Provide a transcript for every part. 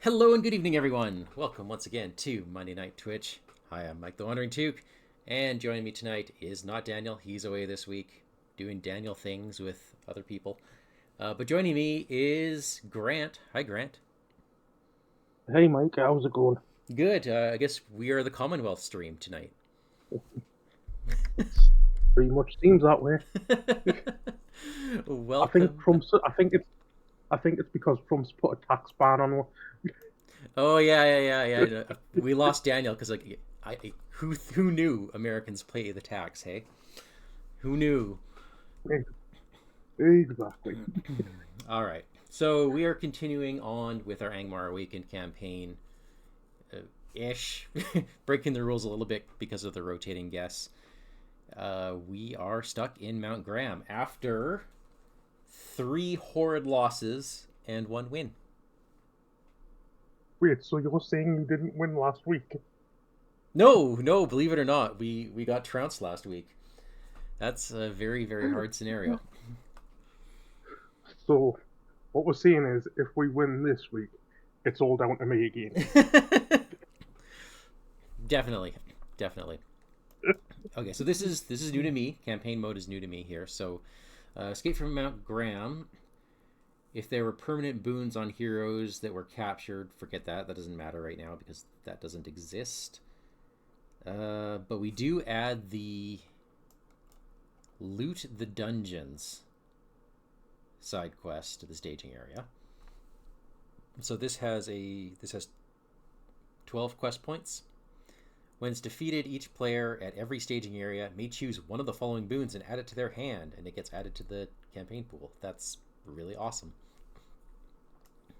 Hello and good evening, everyone. Welcome once again to Monday Night Twitch. Hi, I'm Mike the WanderingTook, and joining me tonight is not Daniel. He's away this week doing Daniel things with other people. But joining me is Grant. Hi, Grant. Hey Mike, how's it going? Good. I guess we are the Commonwealth stream tonight. It's pretty much seems that way. I think Welcome. Trump's. I think it's because Trump's put a tax ban on. Oh yeah. We lost Daniel because who knew Americans pay the tax? Hey, who knew? Exactly. All right. So we are continuing on with our Angmar Awakened campaign, ish, breaking the rules a little bit because of the rotating guests. We are stuck in Mount Graham after 3 horrid losses and 1 win. Wait, so you're saying you didn't win last week? No, believe it or not, we got trounced last week. That's a very hard scenario. So what we're saying is, if we win this week, it's all down to me again. Definitely. Okay, so this is new to me. Campaign mode is new to me here. So, escape from Mount Graham. If there were permanent boons on heroes that were captured, forget that. That doesn't matter right now because that doesn't exist. But we do add the loot the dungeons side quest to the staging area. So this has 12 quest points. When it's defeated, each player at every staging area may choose one of the following boons and add it to their hand, and it gets added to the campaign pool. That's really awesome.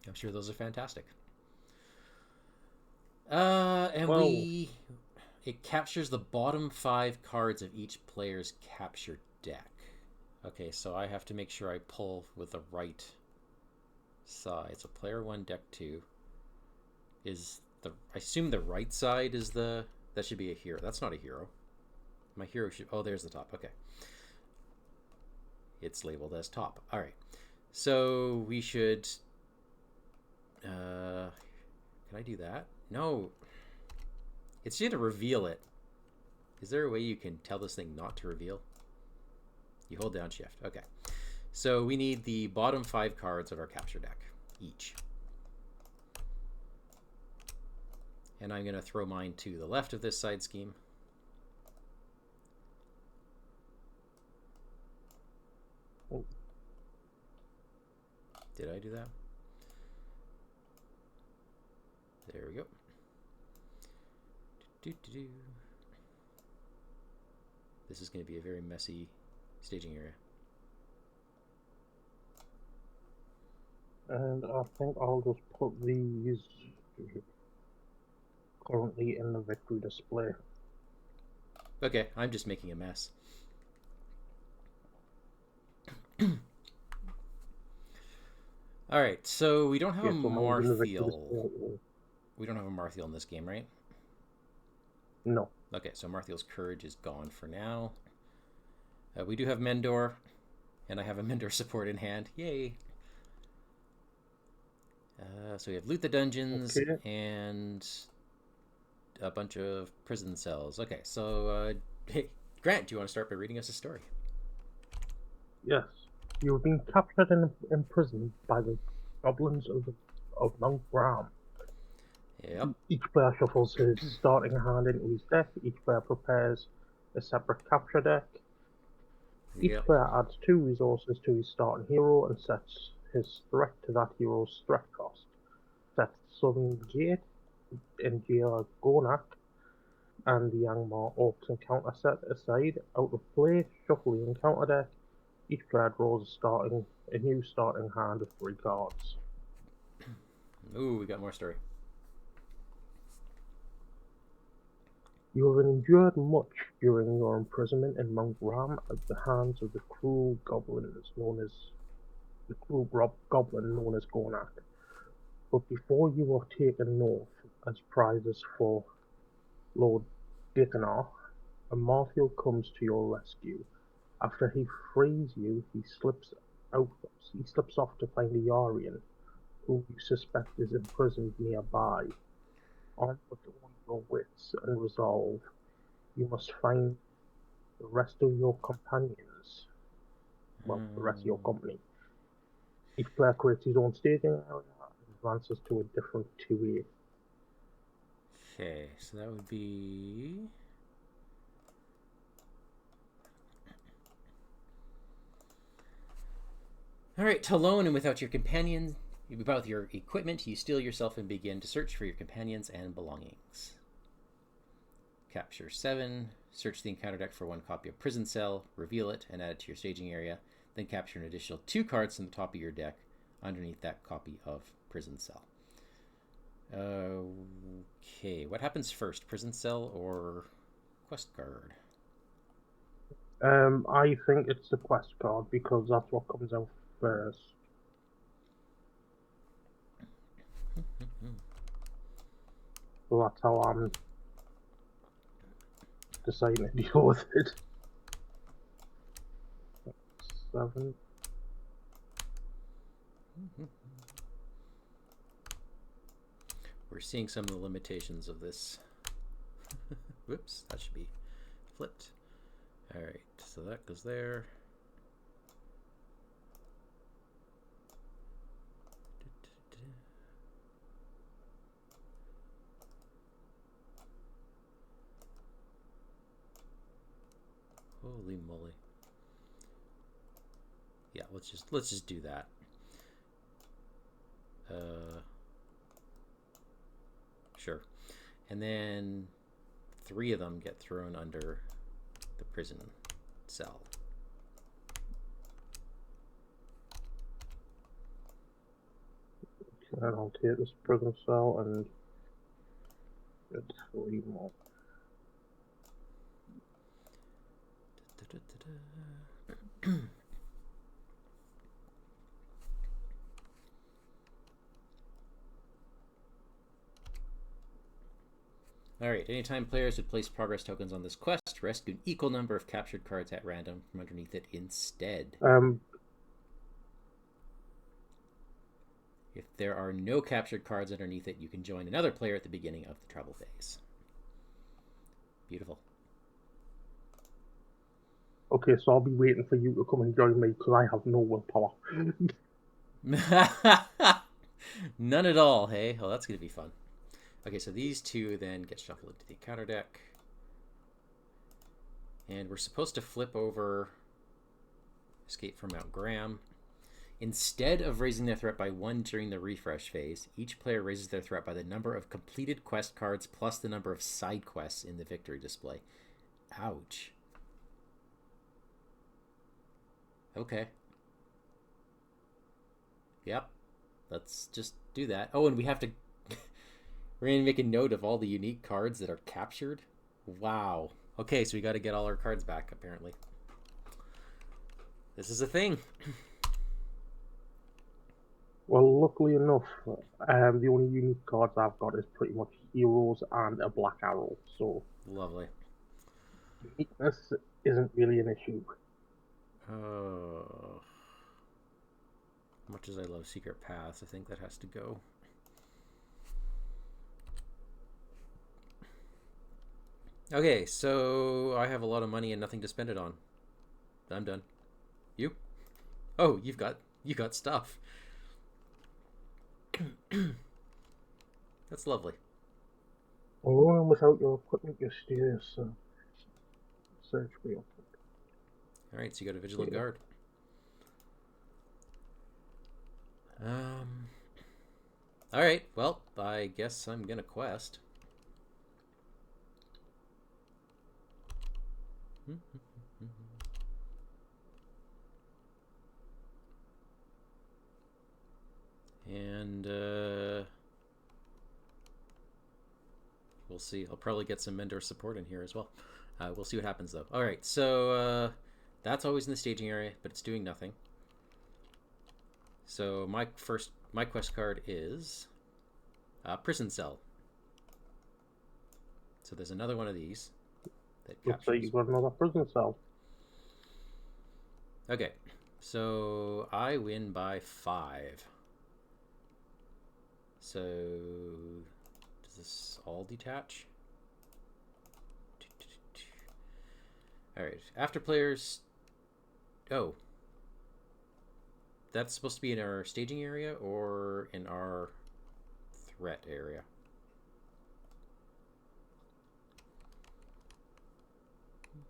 I'm sure those are fantastic. It captures the bottom 5 cards of each player's capture deck. Okay, so I have to make sure I pull with the right side. So player 1, deck 2 is I assume the right side is that should be a hero. That's not a hero. My hero should, oh, there's the top. Okay. It's labeled as top. All right. So we should, can I do that? No. It's going to reveal it. Is there a way you can tell this thing not to reveal? You hold down shift. Okay. So we need the bottom 5 cards of our capture deck each. And I'm going to throw mine to the left of this side scheme. Oh. Did I do that? There we go. This is going to be a very messy staging area. And I think I'll just put these currently in the victory display. Okay, I'm just making a mess. All right, so we don't have a Marthiel. We don't have a Marthiel in this game, right? No. Okay, so Marthiel's courage is gone for now. We do have Mendor, and I have a Mendor support in hand. Yay! So we have loot the dungeons and a bunch of prison cells. Okay, so hey, Grant, do you want to start by reading us a story? Yes. You have been captured and imprisoned by the goblins of Mount Graham. Yep. Each player shuffles his starting hand into his deck. Each player prepares a separate capture deck. Each player adds 2 resources to his starting hero and sets his threat to that hero's threat cost. Set Southern Gate in Gonak and the Angmar Awakened encounter set aside out of play. Shuffle the encounter deck. Each player draws a new starting hand of 3 cards. Ooh, we got more story. You have endured much during your imprisonment in Mount Graham at the hands of the cruel goblin known as Gonak. But before you were taken north as prizes for Lord Dickonar, a Marthiel comes to your rescue. After he frees you, he slips off to find a Yarian who you suspect is imprisoned nearby. Armed with all your wits and resolve, you must find the rest of your companions. Well, the rest of your company. Each player creates his own staging area and advances to a different 2A. Okay, so that would be... Alright, alone and without your companion, without your equipment, you steel yourself and begin to search for your companions and belongings. Capture 7. Search the encounter deck for 1 copy of Prison Cell, reveal it, and add it to your staging area. Then capture an additional 2 cards from the top of your deck underneath that copy of Prison Cell. Okay, what happens first, Prison Cell or Quest card? I think it's the quest card because that's what comes out first. So that's how I'm deciding to deal with it. 7. We're seeing some of the limitations of this. Whoops, that should be flipped. Alright, so that goes there. Holy moly. Yeah, let's just do that. Sure. And then 3 of them get thrown under the prison cell. And I'll take this prison cell and get 3 more. Alright, anytime players would place progress tokens on this quest, rescue an equal number of captured cards at random from underneath it instead. If there are no captured cards underneath it, you can join another player at the beginning of the travel phase. Beautiful. Okay, so I'll be waiting for you to come and join me because I have no willpower. None at all, hey? Oh, that's going to be fun. Okay, so these 2 then get shuffled into the encounter deck. And we're supposed to flip over Escape from Mount Graham. Instead of raising their threat by 1 during the refresh phase, each player raises their threat by the number of completed quest cards plus the number of side quests in the victory display. Ouch. Okay. Yep. Let's just do that. Oh, and we have to... We're going to make a note of all the unique cards that are captured. Wow. Okay, so we got to get all our cards back, apparently. This is a thing. Well, luckily enough, the only unique cards I've got is pretty much heroes and a black arrow, so... Lovely. Uniqueness isn't really an issue. Oh. Much as I love Secret Paths, I think that has to go. Okay, so I have a lot of money and nothing to spend it on. I'm done. You? Oh, you got stuff. That's lovely. Alone without your equipment, you steer, so search for your... Alright, so you got a Vigilant Guard. Alright, well, I guess I'm gonna quest. And we'll see. I'll probably get some Mendor support in here as well. We'll see what happens though. Alright, so that's always in the staging area, but it's doing nothing. So my quest card is Prison Cell. So there's another one of these that captures. Looks like you've got another prison cell. Okay, so I win by 5. So, does this all detach? All right. After players. Oh. That's supposed to be in our staging area or in our threat area?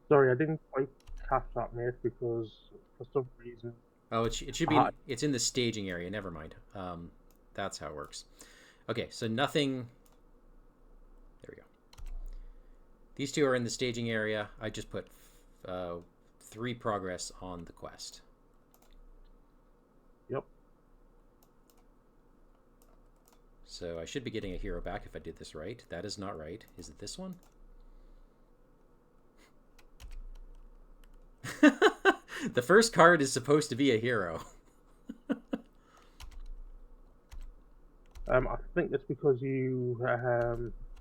Sorry, I didn't quite catch that, mate, because for some reason... Oh, it should be... It's in the staging area. Never mind. That's how it works. Okay, so nothing... There we go. These two are in the staging area. I just put 3 progress on the quest. Yep. So I should be getting a hero back if I did this right. That is not right. Is it this one? The first card is supposed to be a hero. I think it's because you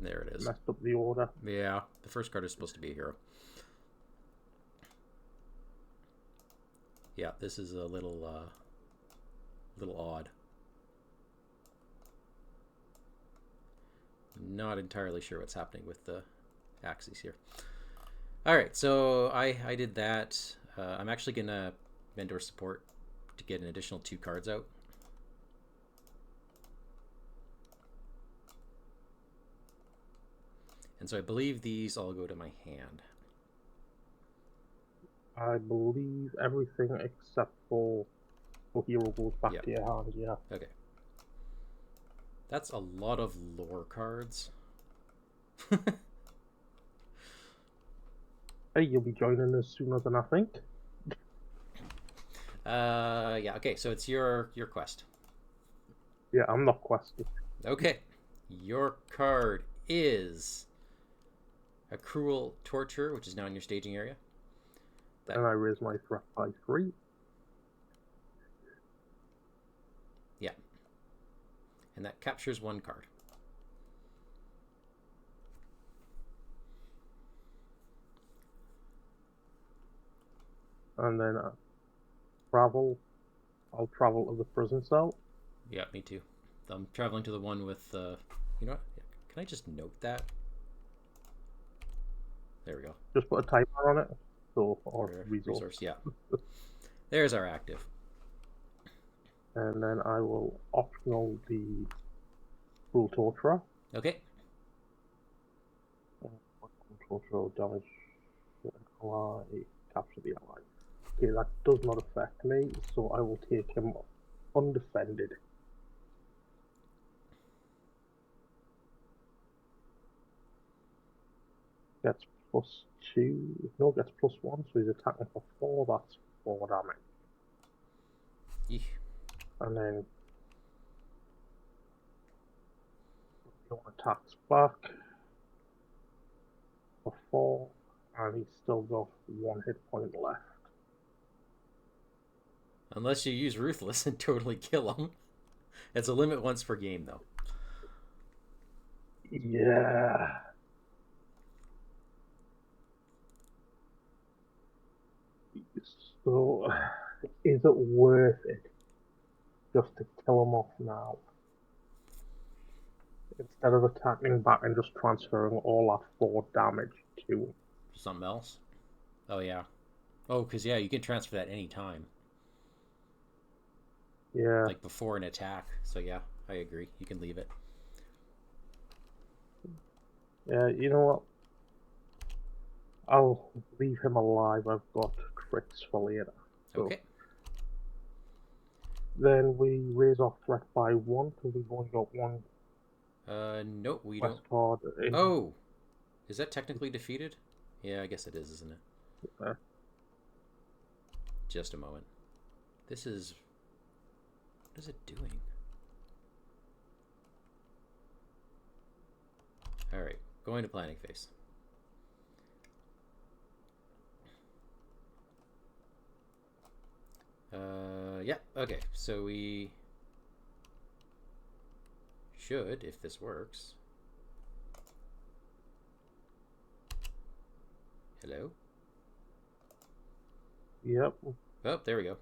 there it is. Messed up the order. Yeah, the first card is supposed to be a hero. Yeah, this is a little odd. Not entirely sure what's happening with the axes here. All right, so I did that. I'm actually gonna vendor support to get an additional 2 cards out. And so I believe these all go to my hand. I believe everything except for hero goes back to your hand, yeah. Okay. That's a lot of lore cards. Hey, you'll be joining us sooner than I think. Yeah, okay, so it's your quest. Yeah, I'm not questing. Okay. Your card is a cruel torture, which is now in your staging area. And I raise my threat by 3. Yeah. And that captures 1 card. And then I'll travel to the prison cell. Yeah, me too. I'm traveling to the one with, you know what? Can I just note that? There we go. Just put a timer on it. So, or resource. Yeah. There's our active. And then I will optional the cruel torturer. Okay. Torturer damage ally, capture the ally. Okay, that does not affect me, so I will take him undefended. Gets +2. No, gets +1, so he's attacking for 4. That's 4 damage. Eesh. And then attacks back for 4, and he's still got 1 hit point left. Unless you use Ruthless and totally kill him. It's a limit once per game, though. Yeah. So, is it worth it just to kill him off now? Instead of attacking back and just transferring all that 4 damage to something else? Oh, yeah. Oh, because, yeah, you can transfer that any time. Yeah. Like before an attack. So, yeah, I agree. You can leave it. Yeah, you know what? I'll leave him alive. I've got crits for later. So. Okay. Then we raise our threat by 1 because we've only got 1. Nope, we don't. Oh! Is that technically defeated? Yeah, I guess it is, isn't it? Yeah. Just a moment. This is... What is it doing? Alright, going to planning phase. Yeah, okay, so we should, if this works. Hello? Yep. Oh, there we go.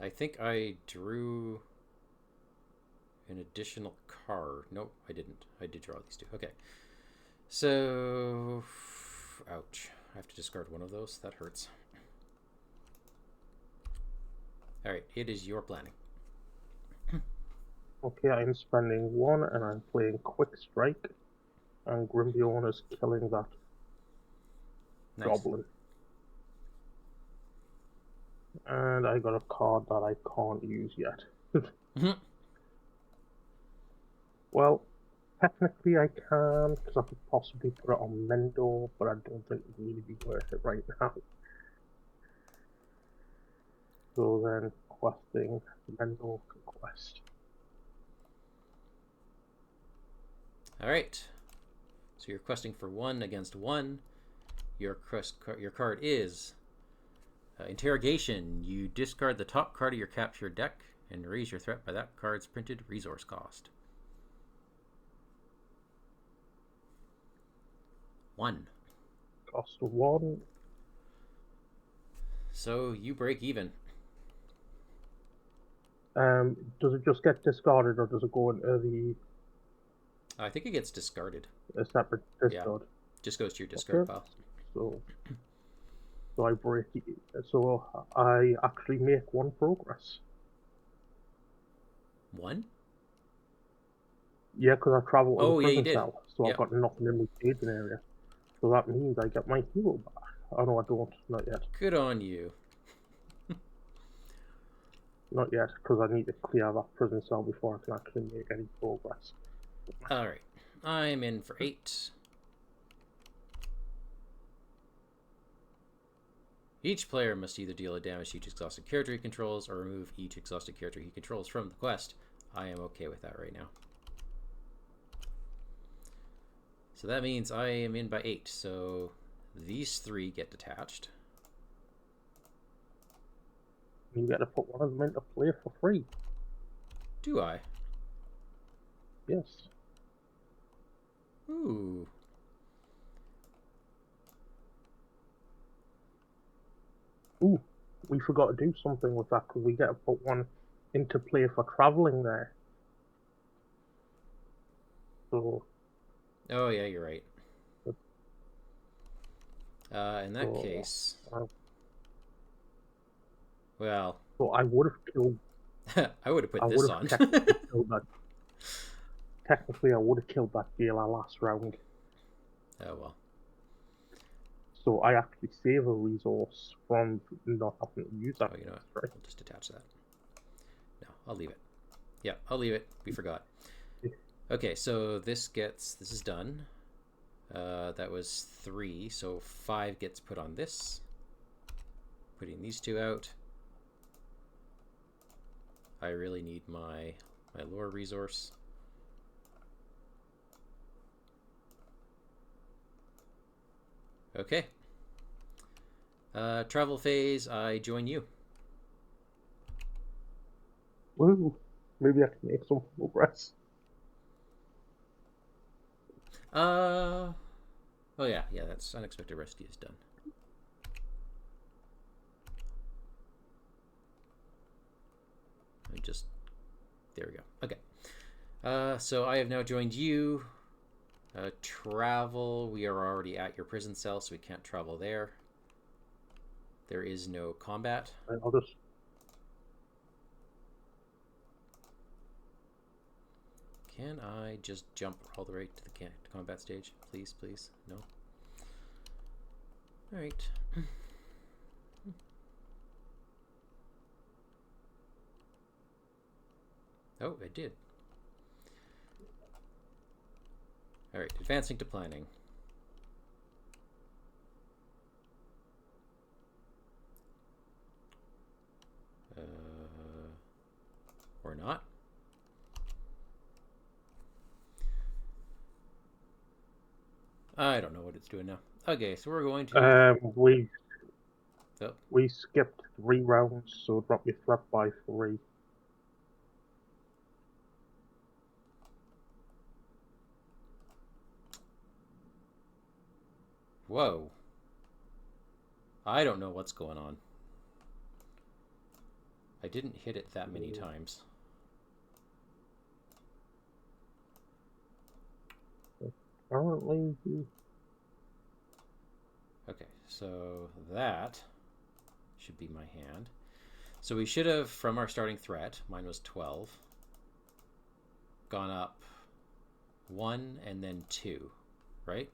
I think I drew an additional card. Nope, I didn't. I did draw these two. Okay. So, ouch. I have to discard one of those. That hurts. All right, it is your planning. Okay, I'm spending 1 and I'm playing Quick Strike. And Grimbiorn is killing that goblin. And I got a card that I can't use yet. Well, technically I can, because I could possibly put it on Mendor, but I don't think it would really be worth it right now. So then, questing Mendor Quest. Alright. So you're questing for 1 against 1. Your card is Interrogation. You discard the top card of your captured deck and raise your threat by that card's printed resource cost. 1. Cost 1. So you break even. Does it just get discarded, or does it go into the... I think it gets discarded. A separate discard? Yeah. Just goes to your discard pile. So I break it. So I actually make 1 progress. 1? Yeah, because I travel to the prison did. cell, so I've got nothing in the staging area. So that means I get my hero back. Oh no, I don't. Not yet. Good on you. Not yet, because I need to clear that prison cell before I can actually make any progress. Alright. I'm in for 8. Each player must either deal a damage to each exhausted character he controls or remove each exhausted character he controls from the quest. I am okay with that right now. So that means I am in by 8. So these 3 get detached. You get to put one of them into play for free. Do I? Yes. Ooh. Ooh, we forgot to do something with that, because we get to put one into play for traveling there. So... Oh, yeah, you're right. In that case... well... So I would have killed... I would have put this on. Technically, I would have killed that jailer last round. Oh, well. So I actually save a resource from not having to use that. Oh, you know what? Right. I'll just attach that. No, I'll leave it. Yeah, I'll leave it. We forgot. Okay, so this is done. That was 3, so 5 gets put on this. Putting these 2 out. I really need my lore resource. Okay. Travel phase, I join you. Woo! Maybe I can make some progress. Oh yeah, that's Unexpected Rescue is done. There we go. Okay. So I have now joined you. Travel, we are already at your prison cell, so we can't travel there. There is no combat. I'll just... Can I just jump all the way to the combat stage? Please, please. No. Alright. Oh, I did. Alright, advancing to planning. Or not. I don't know what it's doing now. Okay, so we're going to... we skipped 3 rounds, so drop your threat by 3. Whoa. I don't know what's going on. I didn't hit it that many times. Apparently. Okay, so that should be my hand. So we should have, from our starting threat, mine was 12, gone up 1 and then 2, right?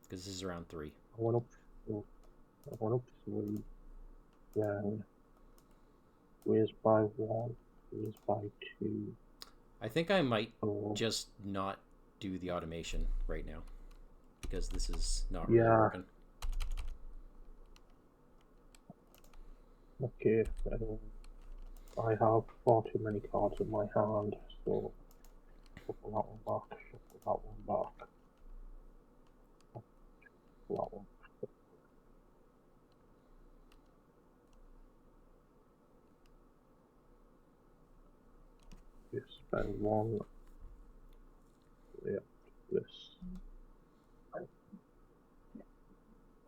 Because this is around 3. I went up 3, then raised by 1, raised by 2. I think I might just not do the automation right now, because this is not really working. Okay, I have far too many cards in my hand, so shuffle that one back, shuffle that one back, shuffle that one. You spend 1. Yeah, this.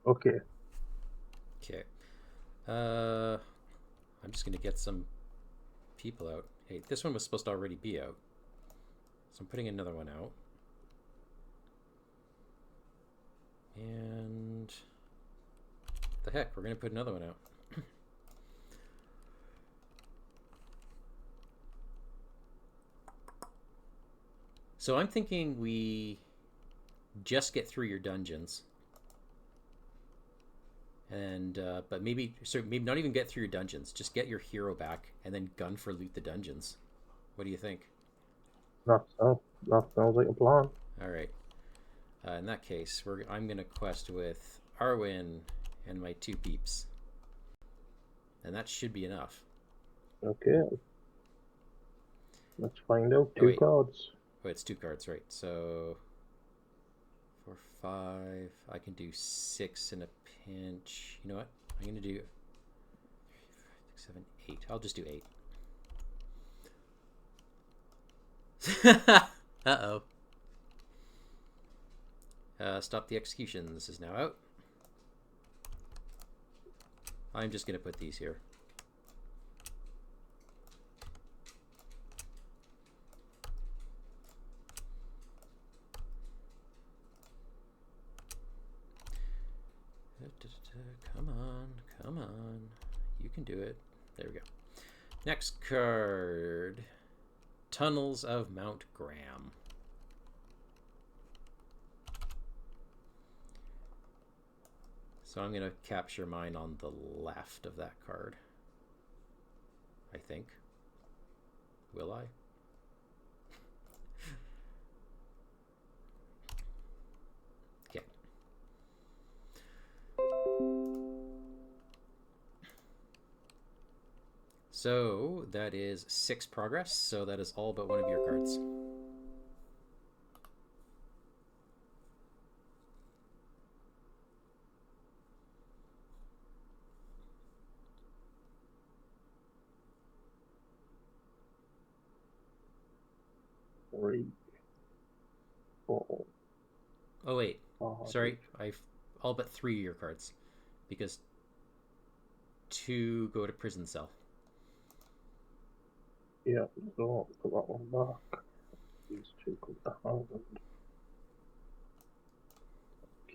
Okay. Okay. I'm just gonna get some people out. Hey, this one was supposed to already be out, so I'm putting another one out. And the heck, we're gonna put another one out. So I'm thinking we just get through your dungeons, and but maybe not even get through your dungeons. Just get your hero back, and then gun for loot the dungeons. What do you think? That sounds like a plan. All right. In that case, I'm gonna quest with Arwen and my 2 peeps, and that should be enough. Okay. Let's find out. 2 cards. Oh, it's 2 cards, right? So 4, 5. I can do 6 in a pinch. You know what? I'm gonna do 3, 5, 6, 7, 8. I'll just do 8. Uh-oh. Stop the executions is now out. I'm just gonna put these here. Come on. You can do it. There we go. Next card. Tunnels of Mount Graham. So I'm going to capture mine on the left of that card. I think. Will I? Okay. So that is 6 progress. So that is all but one of your cards. Oh wait, sorry, I've all but 3 of your cards, because 2 go to prison cell. Yeah, so I'll put that one back. These 2 go to hand.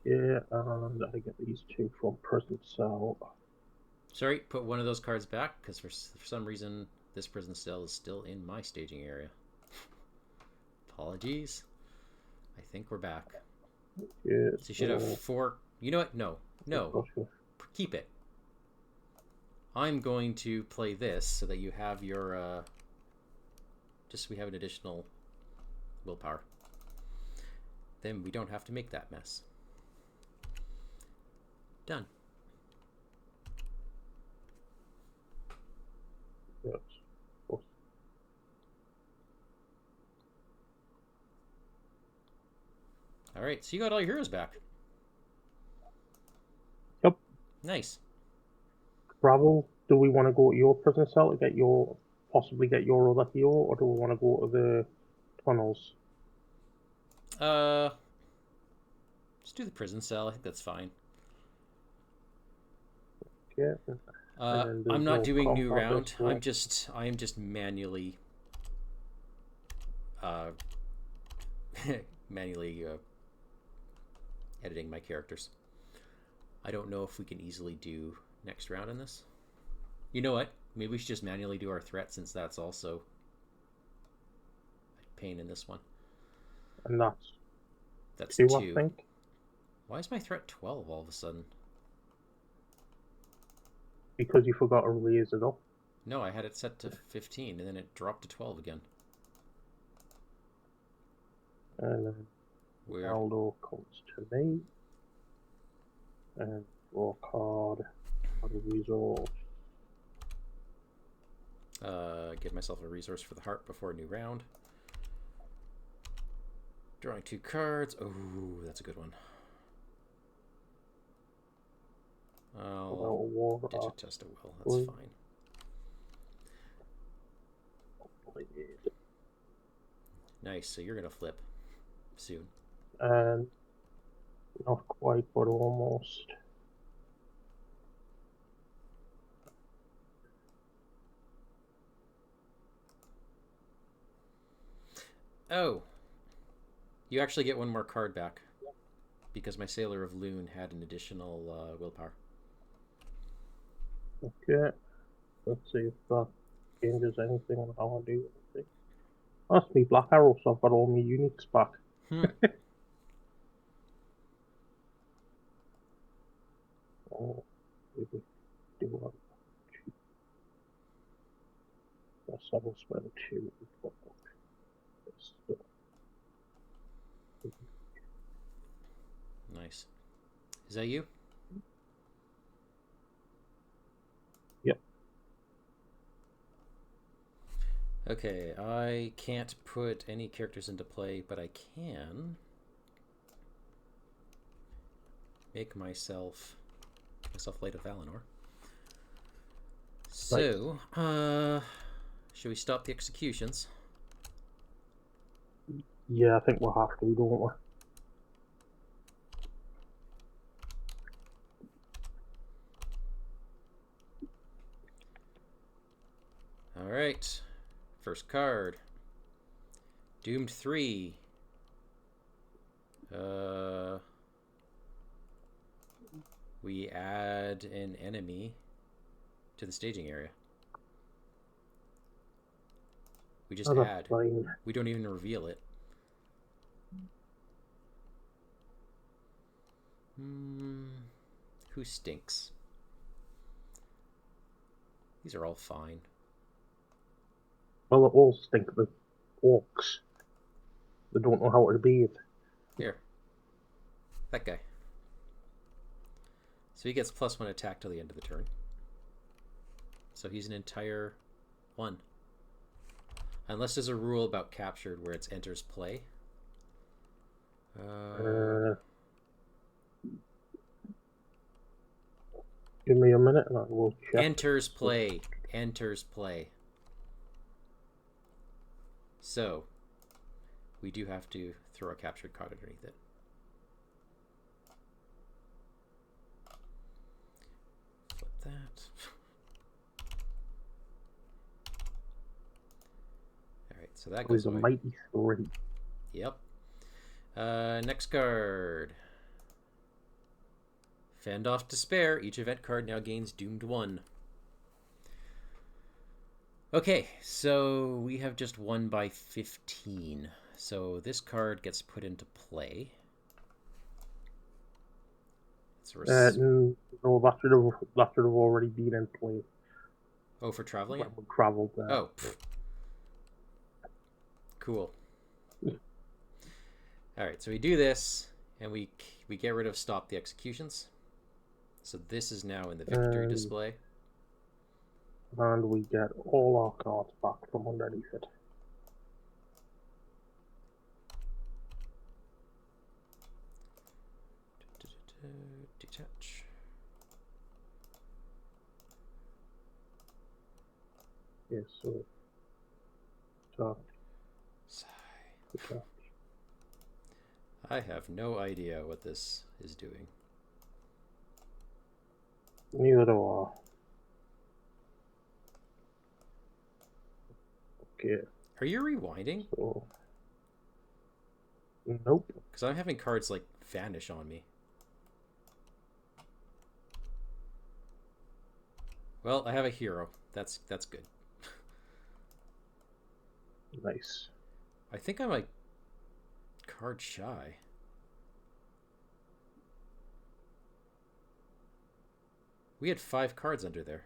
Okay, and I get these 2 from prison cell. Sorry, put one of those cards back, because for some reason this prison cell is still in my staging area. Apologies. I think we're back. Yeah, so you should have 4. You know what? No. Keep it. I'm going to play this so that you have your just so we have an additional willpower. Then we don't have to make that mess. Done. Yes. All right, so you got all your heroes back. Yep. Nice. Gravel, do we want to go to your prison cell to possibly get your other hero, or do we want to go to the tunnels? Just do the prison cell. I think that's fine. Okay. I'm not doing new round. I am just manually manually editing my characters. I don't know if we can easily do next round in this. You know what? Maybe we should just manually do our threat, since that's also a pain in this one. And that's 2, 2. I think. Why is my threat 12 all of a sudden? Because you forgot to raise it up. No, I had it set to 15, and then it dropped to 12 again. And then Aldo comes to me. And draw a card. Add a resource. Give myself a resource for the heart before a new round. Drawing 2 cards. Oh, that's a good one. I'll digit test a will. That's fine. Nice. So you're gonna flip soon. And not quite, but almost. Oh, you actually get one more card back because my Sailor of Loon had an additional willpower. Okay, let's see if that changes anything on how I do it. That's me Black Arrow, so I've got all my uniques back. Oh, maybe do one. Yes, I will spend 2. Nice. Is that you? Yep. Okay, I can't put any characters into play, but I can make myself Light of Valinor. So, should we stop the executions? Yeah, I think we'll have to, don't we? Alright. First card. Doomed 3. We add an enemy to the staging area. We just add. Fine. We don't even reveal it. Who stinks? These are all fine. Well, it all stink the orcs. They don't know how to bathe. Here. That guy. So he gets +1 attack till the end of the turn. So he's an entire 1. Unless there's a rule about captured where it's enters play. Give me a minute and I will check. Enters play. Enters play. So, we do have to throw a captured card underneath it. Flip that. Alright, so that goes away. A mighty 3. Yep. Next card. Fend off Despair. Each event card now gains Doomed 1. Okay, so we have just won by 15. So this card gets put into play. No, that should have already been in play. Oh, for traveling? When we traveled there. Oh, pfft. Cool. All right, so we do this, and we get rid of stop the executions. So this is now in the victory display. And we get all our cards back from underneath it. Detach. Yes, so detach. I have no idea what this is doing. Neither do I. Okay. Are you rewinding? So, Nope. Because I'm having cards like vanish on me. Well, I have a hero. That's good. Nice. I think I'm like card shy. We had 5 cards under there.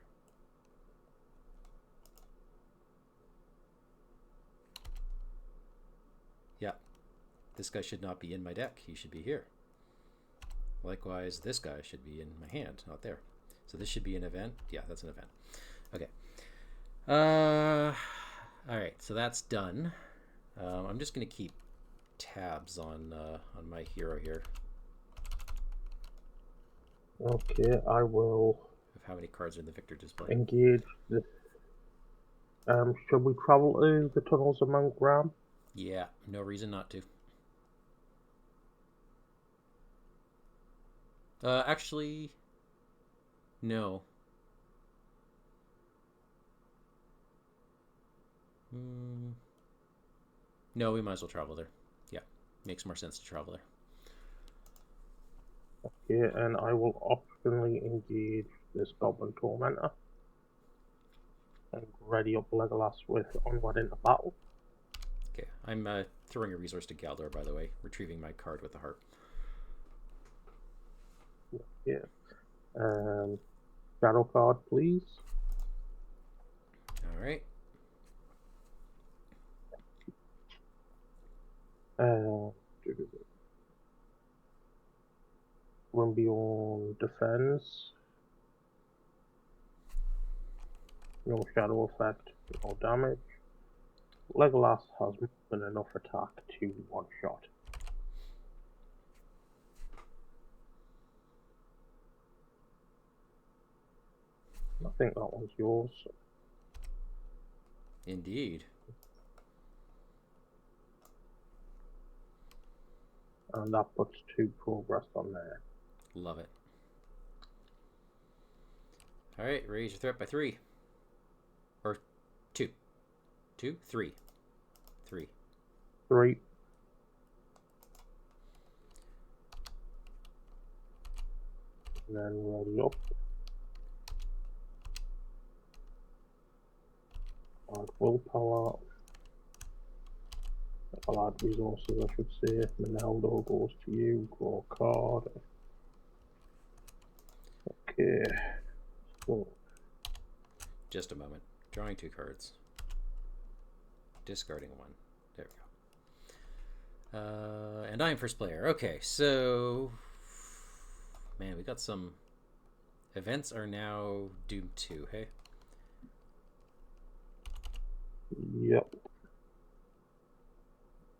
Yeah, this guy should not be in my deck. He should be here. Likewise, this guy should be in my hand, not there. So this should be an event. Yeah, that's an event. Okay. All right. So that's done. I'm just gonna keep tabs on my hero here Okay, I will of how many cards are in the victor display. engage this. Should we travel to the tunnels of Mount Graham? Yeah, no reason not to. Actually, no. No, we might as well travel there. Yeah, makes more sense to travel there. Okay, and I will optionally engage this Goblin Tormentor and ready up Legolas with Onward into Battle. Okay, I'm throwing a resource to Galdor, by the way, retrieving my card with the harp. Yeah. Shadow card, please. All right. Rumbion defends. No shadow effect, no damage. Legolas has more than enough attack to one-shot. I think that one's yours. Indeed. And that puts 2 progress on there. Love it. All right, raise your threat by 3. Or 2. 2? 3. 3. 3. And then ready up. Add willpower. I'll add resources, I should say. Menaldo goes to you. Draw a card. Okay. So. Just a moment. Drawing 2 cards. Discarding 1. There we go. And I'm first player. Okay, so... Man, we got some... Events are now Doom 2, hey? Yep.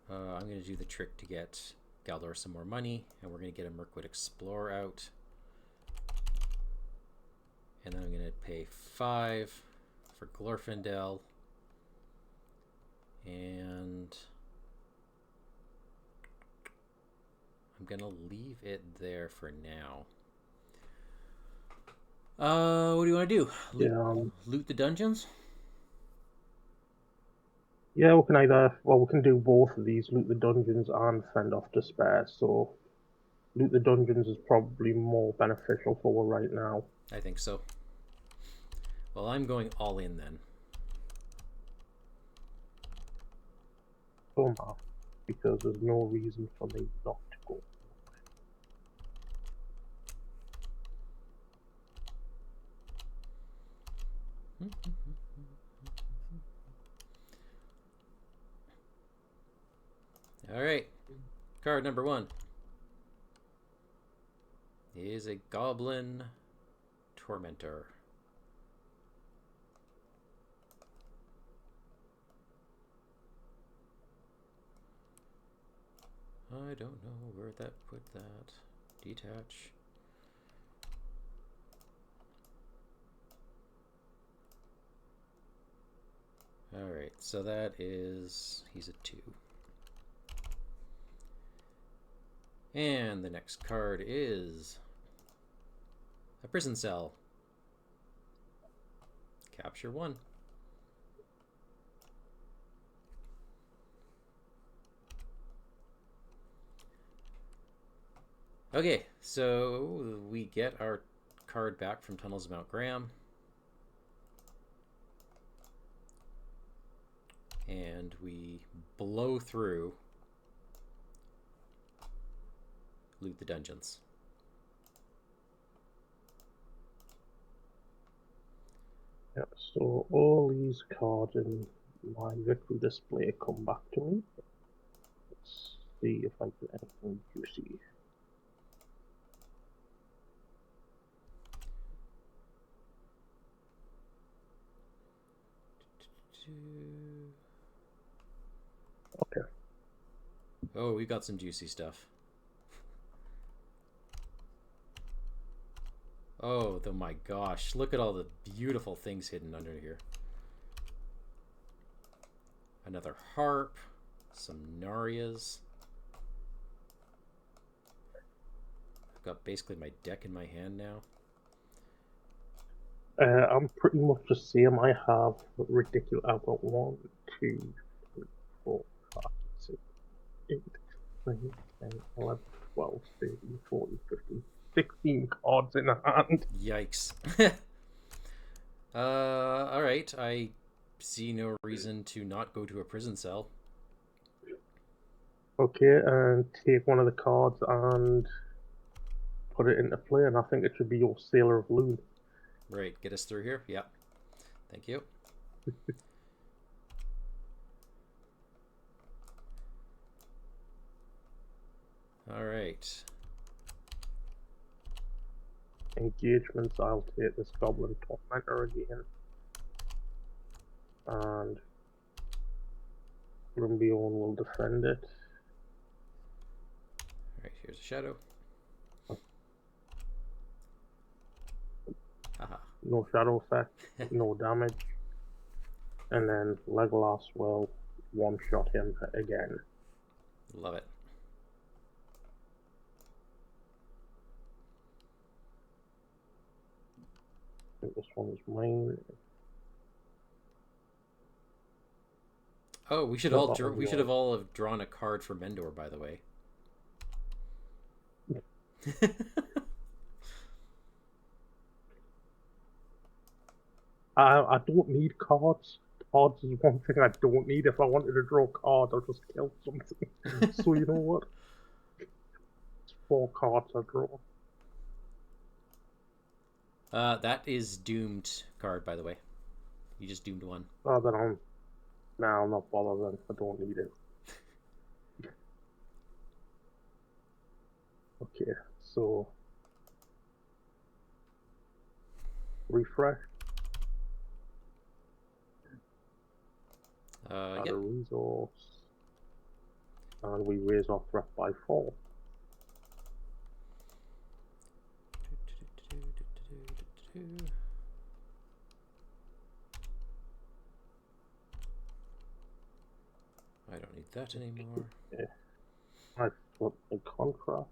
I'm going to do the trick to get Galdor some more money, and we're going to get a Mirkwood Explorer out. And then I'm going to pay 5 for Glorfindel. And I'm going to leave it there for now. What do you want to do? Loot the dungeons? Yeah, we can either, well, we can do both of these, loot the dungeons and fend off despair, so loot the dungeons is probably more beneficial for right now. I think so. Well, I'm going all in then. Oh no, because there's no reason for me not to go. All right. Card number 1 is a Goblin Tormentor. I don't know where that put that. Detach. Alright, so that is... he's a 2. And the next card is... a prison cell. Capture 1. Okay, so we get our card back from Tunnels of Mount Graham. And we blow through, loot the dungeons. Yeah, so all these cards in my victory display come back to me. Let's see if I get anything juicy. Okay. Oh, we got some juicy stuff. Oh, my gosh. Look at all the beautiful things hidden under here. Another harp. Some Narias. I've got basically my deck in my hand now. I'm pretty much the same. I have ridiculous. I've got 1, 2, 3, 4, 5, 6, 8, 9, 10, 11, 12, 13, 14, 15, 16 cards in hand. Yikes. Alright. I see no reason to not go to a prison cell. Okay, and take one of the cards and put it into play, and I think it should be your Sailor of Loon. Right, get us through here? Yeah. Thank you. Alright. Engagements, I'll take this Goblin Tormentor again. And Rumbion will defend it. Alright, here's a shadow. Haha. No shadow effect, no damage. And then Legolas will one-shot him again. Love it. I think this one is mine. Oh, we should have all have drawn a card for Mendor, by the way. I don't need cards. Cards is one thing I don't need. If I wanted to draw cards, I'll just kill something. So you know what? It's 4 cards I draw. That is doomed card, by the way. You just doomed one. Oh, then I'm not bothered then. I don't need it. Okay, so refresh. Add a resource. And we raise our threat by 4. I don't need that anymore. Yeah. I flip a contract.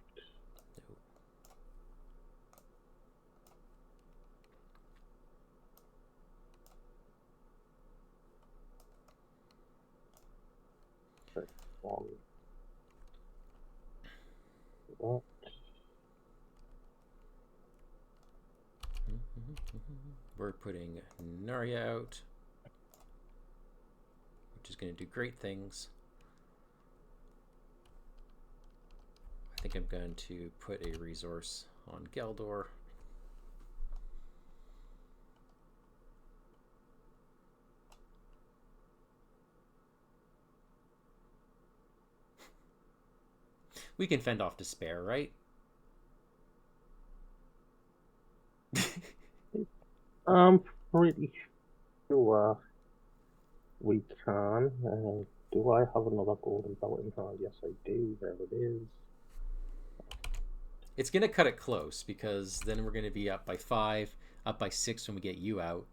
One. That. We're putting Narya out, which is going to do great things. I think I'm going to put a resource on Geldor. We can fend off despair, right? I'm pretty sure we can. Do I have another golden belt in hand? Yes, I do. There it is. It's going to cut it close because then we're going to be up by 5, up by 6 when we get you out.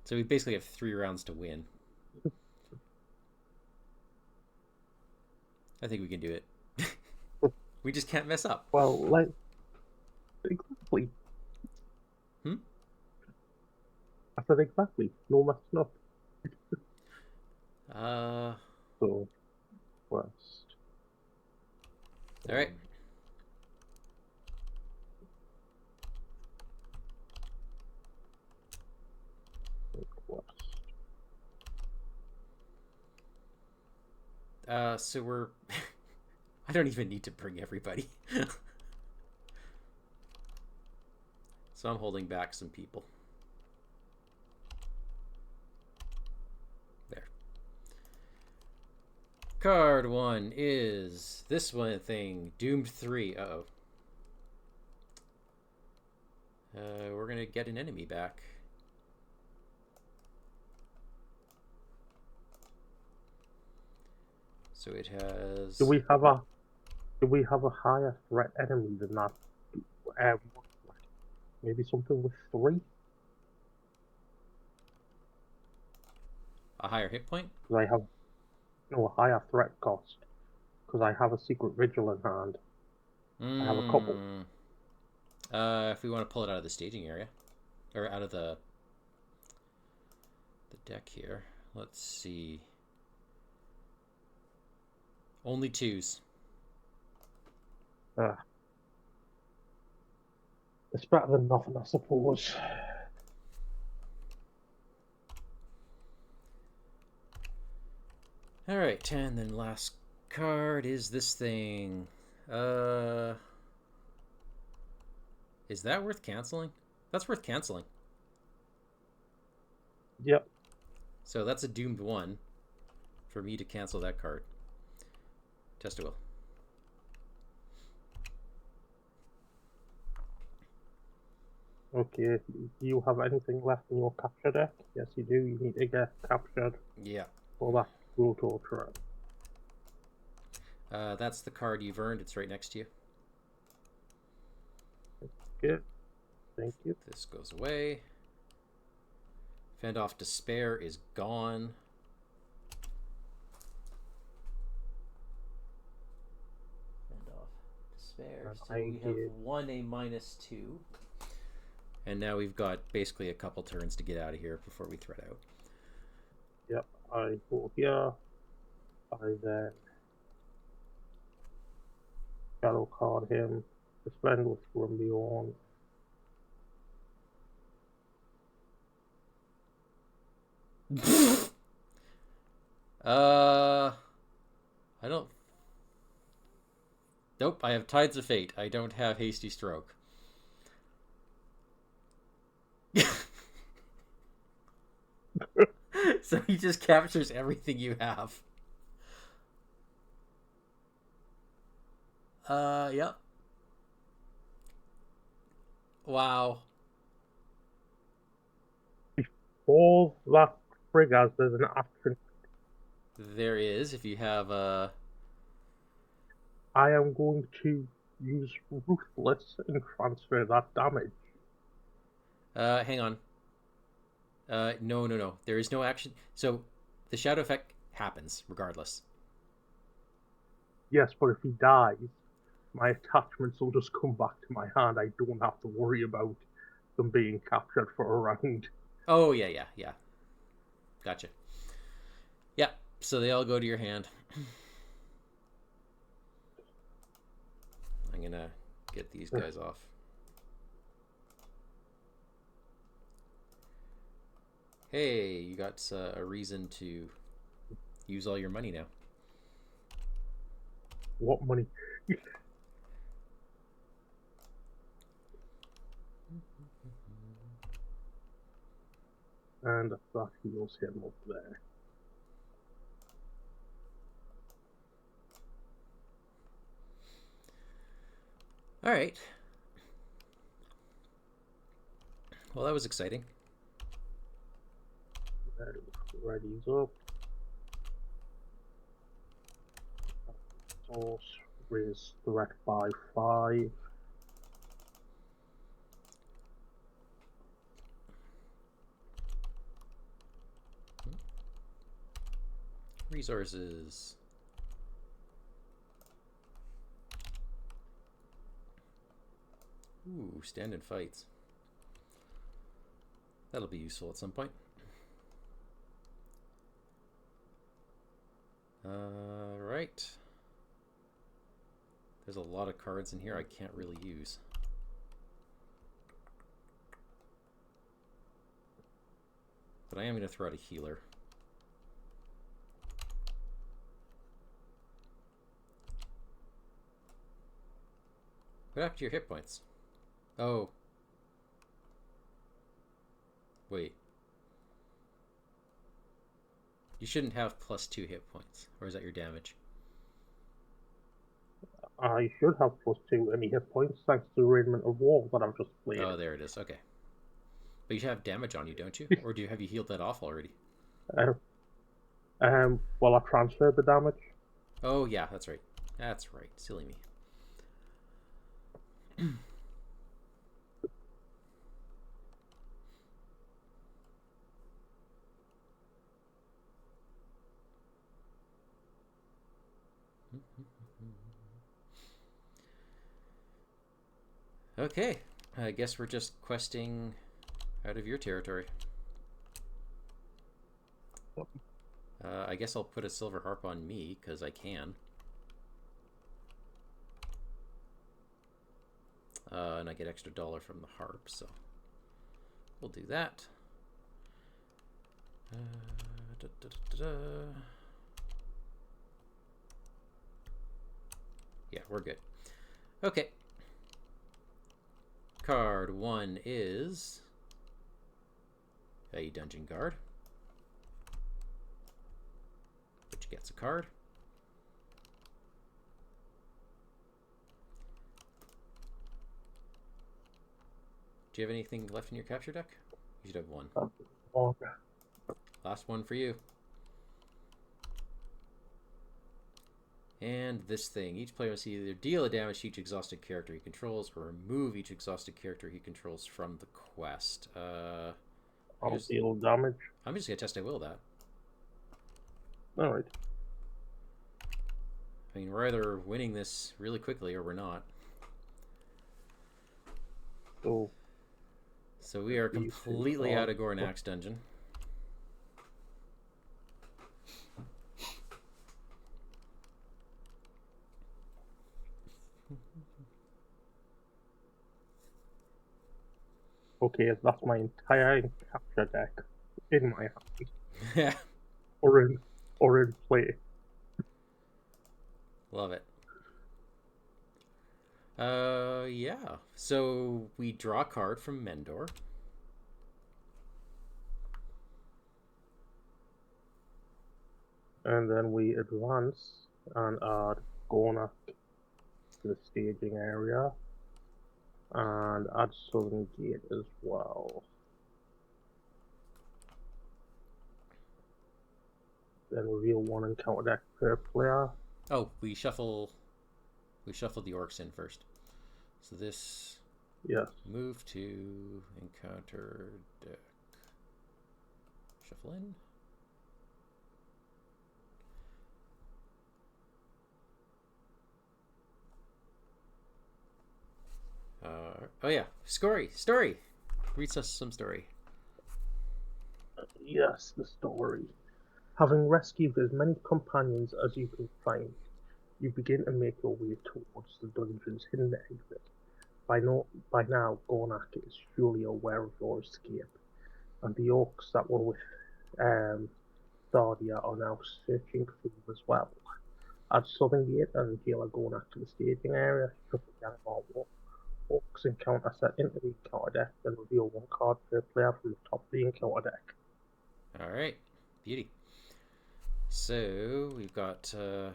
So we basically have 3 rounds to win. I think we can do it. We just can't mess up. Well, like, exactly. I said exactly. No messing up. So, first. All right. So we're... I don't even need to bring everybody. So I'm holding back some people. There. Card 1 is this one thing, Doomed 3. Uh-oh. We're going to get an enemy back. So it has... Do we have a higher threat enemy than that? Maybe something with 3? A higher hit point? Because I have a higher threat cost. Because I have a secret vigil in hand. I have a couple. If we want to pull it out of the staging area, or out of the deck here, let's see. Only 2s. It's better than nothing, I suppose. All right, and then last card is this thing. Is that worth canceling? That's worth canceling. Yep. So that's a doomed 1 for me to cancel that card. Test a will. Okay, do you have anything left in your capture deck? Yes, you do. You need to get captured. Yeah. For that brutal turn. That's the card you've earned. It's right next to you. Good. Thank you. This goes away. Fend off Despair is gone. Fend off Despair. So we have 1 a -2. And now we've got basically a couple turns to get out of here before we thread out. Yep, I go here. I then shadow card him. Suspend with from beyond. I don't... Nope, I have Tides of Fate. I don't have Hasty Stroke. So he just captures everything you have. Yep. Wow. Before that triggers, there's an action. There is, if you have I am going to use Ruthless and transfer that damage. hang on. No. There is no action. So the shadow effect happens regardless. Yes, but if he dies, my attachments will just come back to my hand. I don't have to worry about them being captured for a round. Oh, yeah. Gotcha. Yeah, so they all go to your hand. I'm gonna get these guys off. Hey, you got a reason to use all your money now. What money? And that heals him up there. All right. Well, that was exciting. Ready's up. Source raise threat by 5. Resources. Ooh, stand and fights. That'll be useful at some point. Right. There's a lot of cards in here I can't really use. But I am going to throw out a healer. What happened to your hit points? Oh. Wait. You shouldn't have +2 hit points. Or is that your damage? I should have +2 any hit points thanks to the Radiant of War that I've just played. Oh, there it is. Okay. But you should have damage on you, don't you? Or have you healed that off already? Well, I transferred the damage. Oh, yeah, that's right. That's right. Silly me. Okay. I guess we're just questing out of your territory. I guess I'll put a silver harp on me, because I can. And I get extra $1 from the harp, so we'll do that. Yeah, we're good. Okay. Card 1 is a dungeon guard, which gets a card. Do you have anything left in your capture deck? You should have one. Okay. Last one for you. And this thing. Each player must either deal a damage to each exhausted character he controls or remove each exhausted character he controls from the quest. I'll deal damage. I'm just going to test I will that. Alright. I mean, we're either winning this really quickly or we're not. So we are completely out of Gornak's dungeon. Okay, that's my entire capture deck in my hand. Yeah. or in play. Love it. Yeah. So we draw a card from Mendor. And then we advance and add Gornak to the staging area. And add Southern Gate as well. Then reveal one encounter deck per player. Oh, we shuffle the orcs in first. So this, yes. Move to encounter deck. Shuffle in. Oh yeah, story. Reads us some story. Yes, the story. Having rescued as many companions as you can find, you begin to make your way towards the dungeon's hidden exit. By now, Gornak is surely aware of your escape, and the orcs that were with Thardia are now searching for you as well. Add Southern Gate and Jailer Gornak to the staging area. Shuffle the Angmar Orcs encounter set into the encounter deck, then reveal one card per player from the top of the encounter deck. Alright, beauty. So, we've got, hang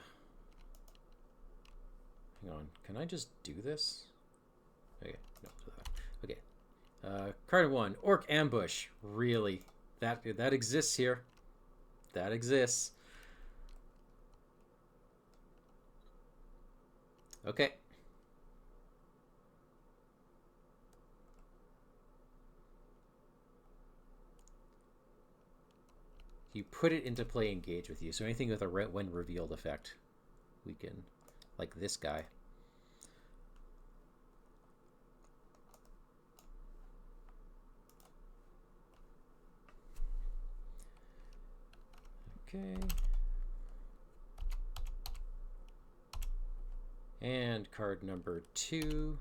on, can I just do this? Okay, no, okay. Card 1, Orc Ambush. Really? That exists here. That exists. Okay. You put it into play, engage with you. So anything with a when revealed effect, we can, like this guy. Okay. And card number 2.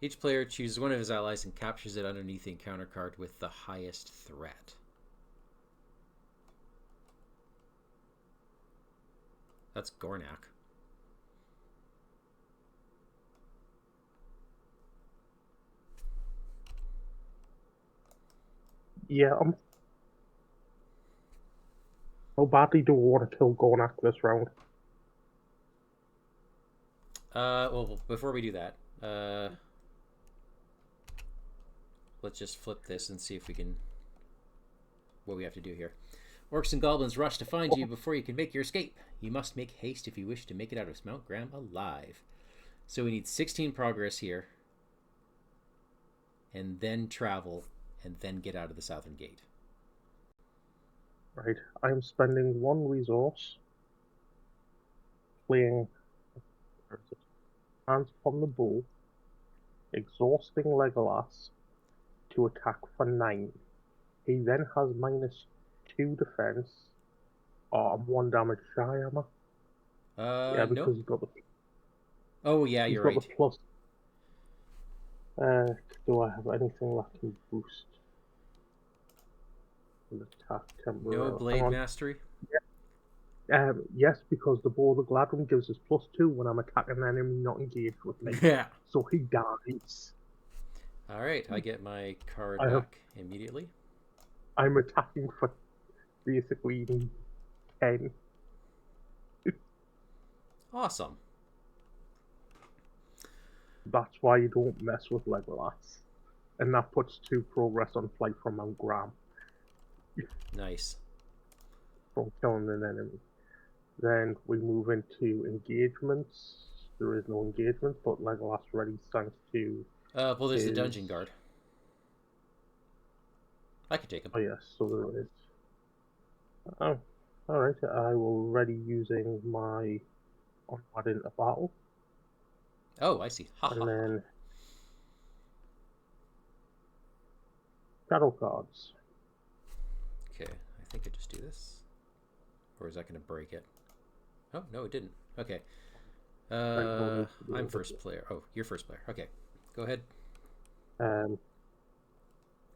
Each player chooses one of his allies and captures it underneath the encounter card with the highest threat. That's Gornak. Yeah, how badly do we want to kill Gornak this round? Well, before we do that, let's just flip this and see if we can... what we have to do here. Orcs and goblins rush to find you before you can make your escape. You must make haste if you wish to make it out of Mount Graham alive. So we need 16 progress here. And then travel, and then get out of the southern gate. Right, I'm spending 1 resource playing Hands from the Bow, exhausting Legolas to attack for 9. He then has -2 defense. Oh, I'm 1 damage shy, am I? Yeah, because no. he's got the... Oh, yeah, you're right. Got the plus. Do I have anything that can boost an attack temporarily? No blade mastery? Yes, because the Bow of the Gladwin gives us +2 when I'm attacking an enemy not engaged with me. Yeah. So he dies. Alright, I get my card back immediately. I'm attacking for basically 10. Awesome. That's why you don't mess with Legolas. And that puts 2 progress on Flight from Mount Graham. Nice. From killing an enemy. Then we move into engagements. There is no engagement, but Legolas ready thanks to... well, there's the dungeon guard. I can take him. Oh, yes, so there is. Oh, alright, I will ready using my Onward into Battle. Oh, I see. And then battle cards. Okay, I think I just do this. Or is that going to break it? Oh, no, it didn't. Okay. I'm first player. Oh, you're first player. Okay, go ahead.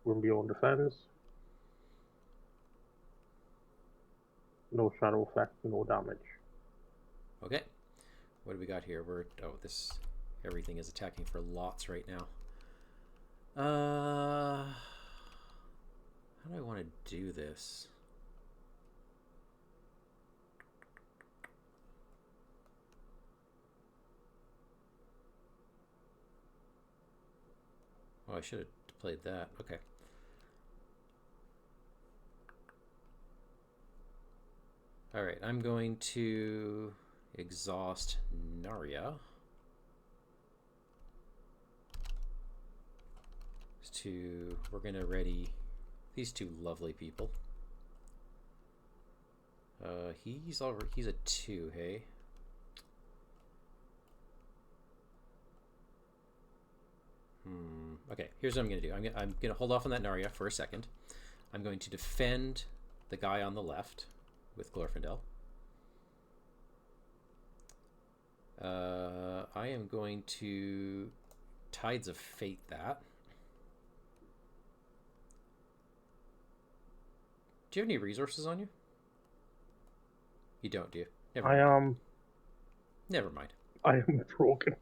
Beyond defense. No shadow effect, no damage. Okay. What do we got here? Everything is attacking for lots right now. How do I want to do this? Oh, I should have played that. Okay. Alright, I'm going to exhaust Narya. We're going to ready these 2 lovely people. He's a 2, hey? Okay, here's what I'm going to do. I'm going to hold off on that Narya for a second. I'm going to defend the guy on the left with Glorfindel. I am going to Tides of Fate that. Do you have any resources on you? You don't, do you? Never mind. Never mind. I am broken.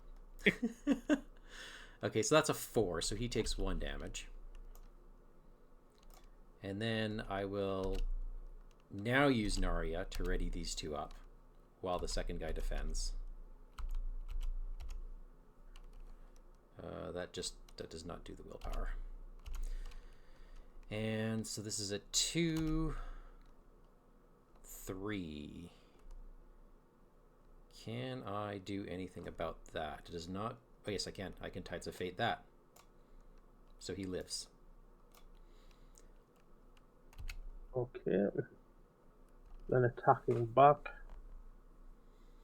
Okay, so that's a 4, so he takes 1 damage. And then I will now use Narya to ready these 2 up while the second guy defends. That does not do the willpower. And so this is a 2, 3. Can I do anything about that? It does not... Oh, yes, I can. I can Tides of Fate that. So he lives. Okay. Then attacking back.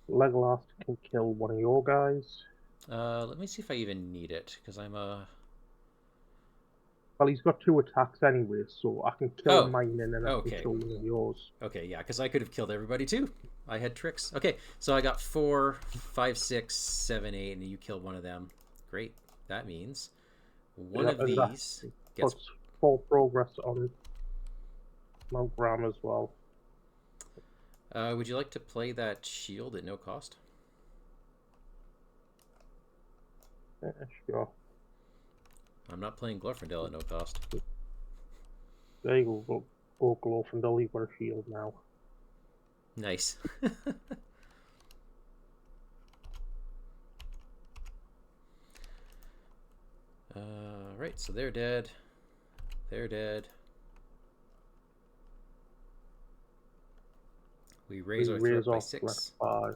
Legolas can kill one of your guys. Let me see if I even need it, because I'm a... Well, he's got 2 attacks anyway, so I can kill Oh, mine and then I can okay. kill one of yours. Okay, yeah, because I could have killed everybody too. I had tricks. Okay, so I got 4, 5, 6, 7, 8, and you kill one of them. Great. That means one Yeah, of and that these gets. puts 4 progress on Mount Graham as well. Would you like to play that shield at no cost? Yeah, sure. I'm not playing Glorfindel at no cost. There you go Glorfindel, you've got a shield now. Nice. Right, so they're dead. They're dead. We raise our threat by 6. 5.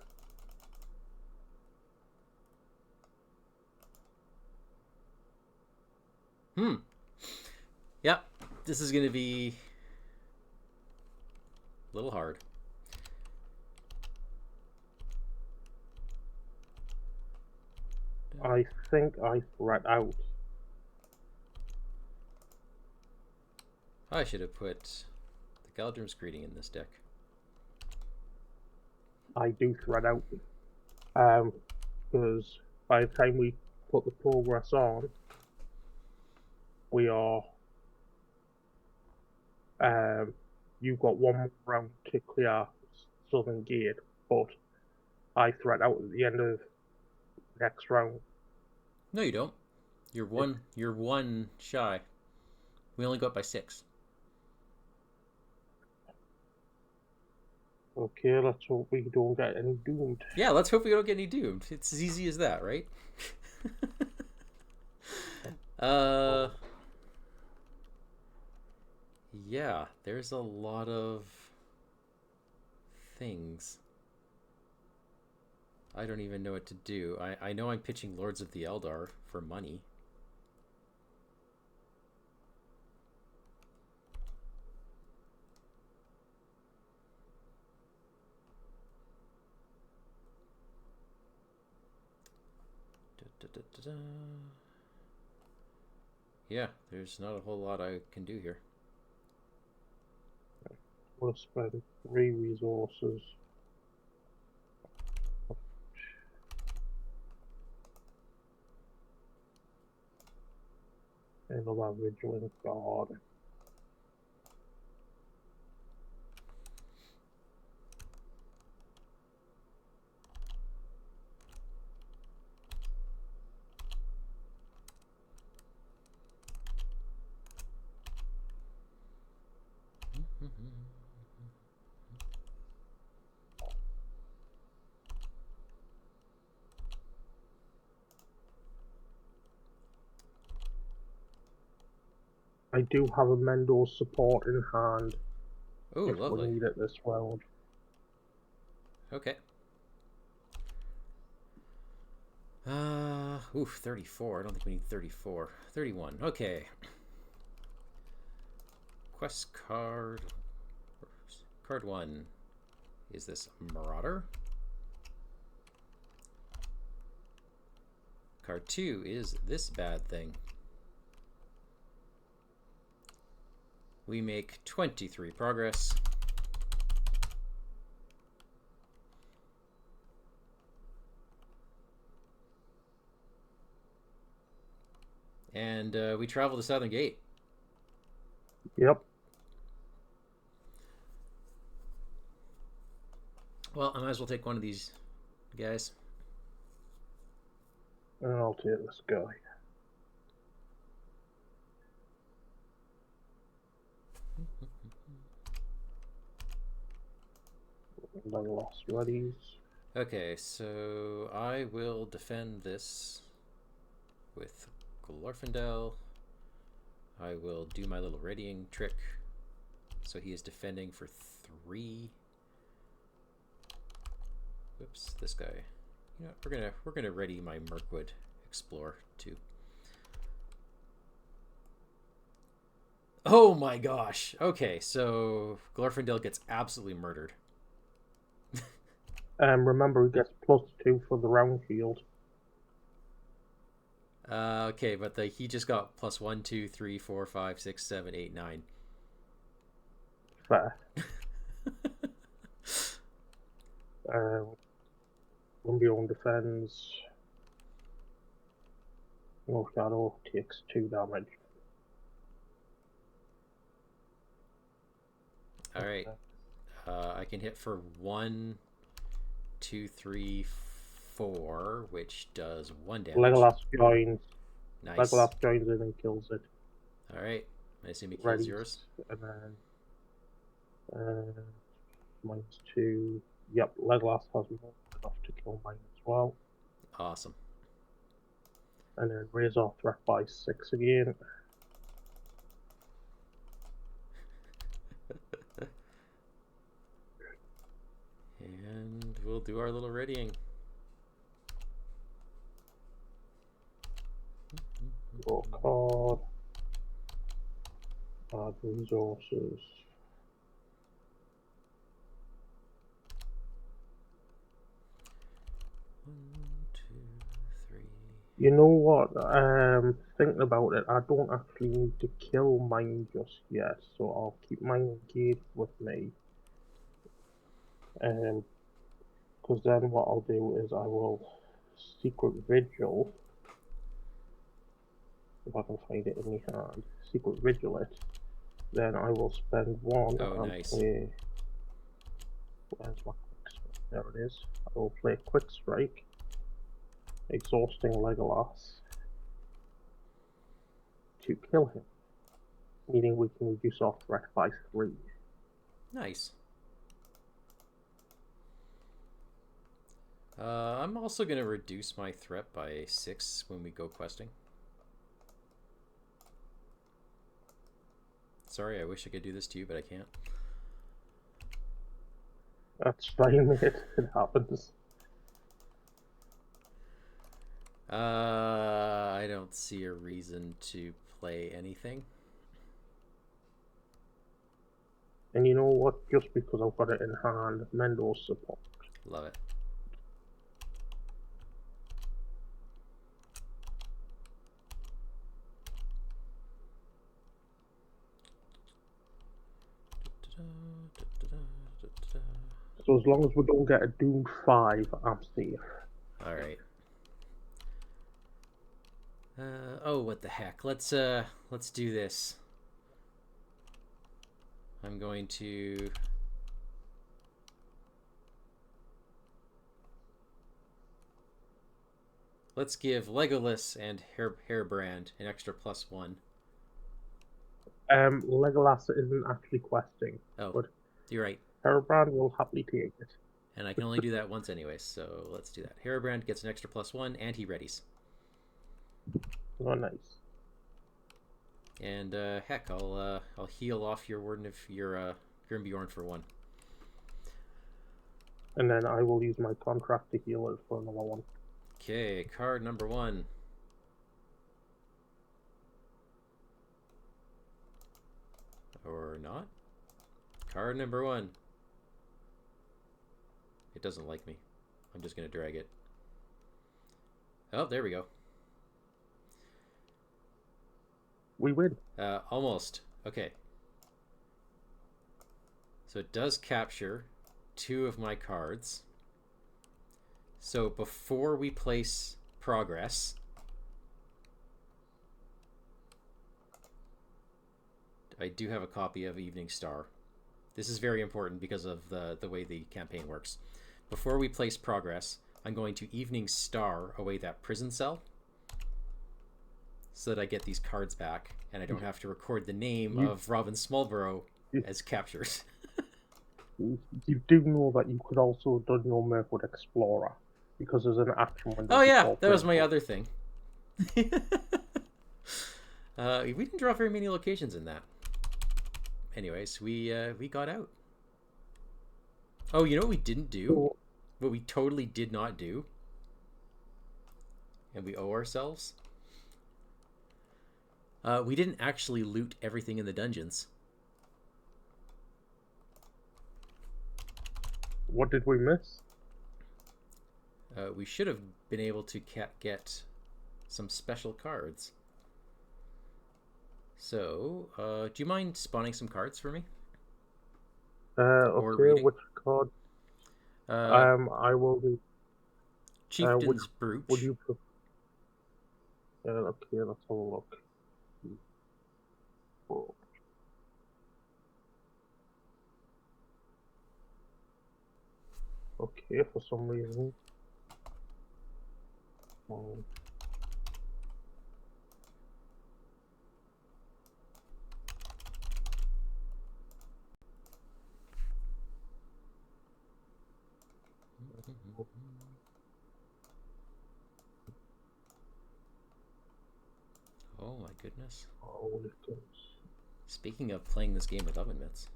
Yeah, this is going to be a little hard. I think I threat out. I should have put the Galdrim's Greeting in this deck. I do threat out. Because by the time we put the progress on, we are. You've got 1 more round to clear Southern Gate, but I threat out at the end of next round. No, you don't. You're one. You're 1 shy. We only go up by 6. Okay, let's hope we don't get any doomed. Yeah, let's hope we don't get any doomed. It's as easy as that, right? Yeah, there's a lot of things. I don't even know what to do. I know I'm pitching Lords of the Eldar for money. Yeah, there's not a whole lot I can do here. We'll spend 3 resources. Another Vigilant Guard. I do have a Mendo's support in hand. Oh, if lovely. we need it this round. Okay. 34. I don't think we need 34. 31. Okay. Quest card. Card 1. Is this Marauder? Card 2 is this bad thing. We make 23 progress. And we travel to Southern Gate. Yep. Well, I might as well take one of these guys. And I'll take this guy. And I lost readies. Okay, so I will defend this with Glorfindel. I will do my little readying trick. So he is defending for 3. Whoops, this guy. You know, we're gonna ready my Mirkwood Explorer too. Oh my gosh. Okay, so Glorfindel gets absolutely murdered. Remember, he gets +2 for the round field. Okay, but he just got plus 1, 2, 3, 4, 5, 6, 7, 8, 9. Fair. Lumbreon defends. No Shadow takes 2 damage. Alright. I can hit for 1, 2, 3, 4, which does 1 damage. Legolas joins. Nice. Legolas joins in and kills it. Alright. I assume he kills yours. And then -2. Yep, Legolas has more enough to kill mine as well. Awesome. And then raise our threat by 6 again. And we'll do our little readying. Draw card. Add resources. You know what? Thinking about it, I don't actually need to kill mine just yet, so I'll keep mine engaged with me. Because then what I'll do is I will Secret Vigil, if I can find it in my hand, Secret Vigil it. Then I will spend 1 and nice. play. Where's my Quick Strike? There it is. I will play Quick Strike, exhausting Legolas to kill him, meaning we can reduce our threat by 3. Nice. I'm also going to reduce my threat by 6 when we go questing. Sorry, I wish I could do this to you, but I can't. That's fine, mate. It happens. I don't see a reason to play anything. And you know what? Just because I've got it in hand, Mendo's support. Love it. So as long as we don't get a Doom 5, I'm safe. Alright. Oh, what the heck. Let's do this. I'm going to... Let's give Legolas and Hairbrand an extra +1. Legolas isn't actually questing. Oh, but you're right. Hairbrand will happily take it. And I can only do that once anyway, so let's do that. Hairbrand gets an extra +1, and he readies. Oh, nice. And heck, I'll heal off your Warden of your Grimbjorn for 1. And then I will use my contract to heal it for another 1. Okay, card number 1. Or not. Card number 1. It doesn't like me. I'm just going to drag it. Oh, there we go. We win. Almost. Okay. So it does capture 2 of my cards. So before we place progress, I do have a copy of Evening Star. This is very important because of the way the campaign works. Before we place progress, I'm going to Evening Star away that prison cell so that I get these cards back and I don't have to record the name of Robin Smallborough as captured. You do know that you could also have done your Mirkwood Explorer, because there's an action window. Oh yeah, that was my other thing. We didn't draw very many locations in that. Anyways, we got out. Oh, you know what we didn't do? What we totally did not do? And we owe ourselves? We didn't actually loot everything in the dungeons. What did we miss? We should have been able to get some special cards. So, do you mind spawning some cards for me? Or Okay, reading? which card? I will read. Which Chieftain's would Brooch. you prefer? Okay, let's have a look. Okay, for some reason. Oh my goodness. Oh, Speaking of playing this game with oven mitts.